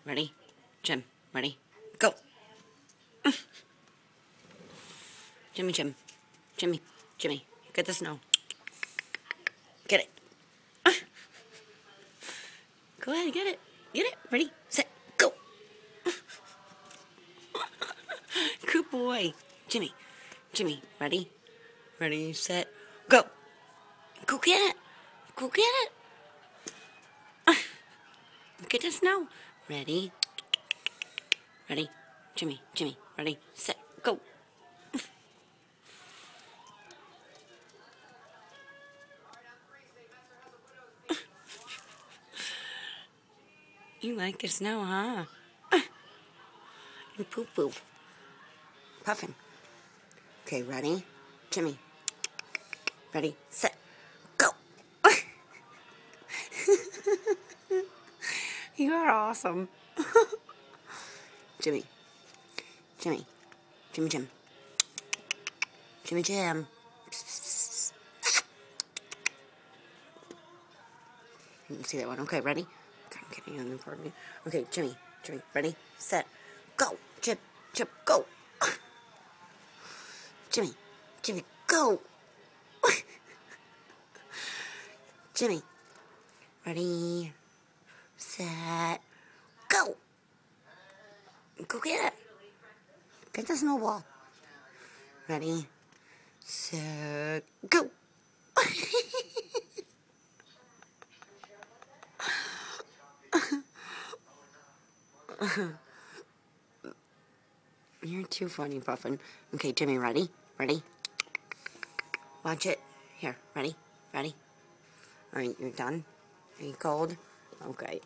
Ready? Jim, ready? Go! Jimmy. Get the snow. Get it. Go ahead, get it. Get it. Ready, set, go! Good boy. Jimmy, ready? Ready, set, go! Go get it. Go get it. Get the snow. Ready? Ready? Jimmy, ready, set, go! You like the snow, huh? You poop. Puffin. Okay, ready? Jimmy. Ready, set, go! You are awesome. Jim. Jim. Psst, Jim. Psst. You can see that one. Okay, ready? Okay, I'm getting an important. Okay, Jimmy. Ready, set, go! Chip, go! Jimmy, go! Jimmy. Ready, set, go! Go get it! Get the snowball. Ready, set, go! You're too funny, Puffin. Okay, Jimmy, ready? Watch it. Here, ready? Alright, you're done? Are you cold? Okay.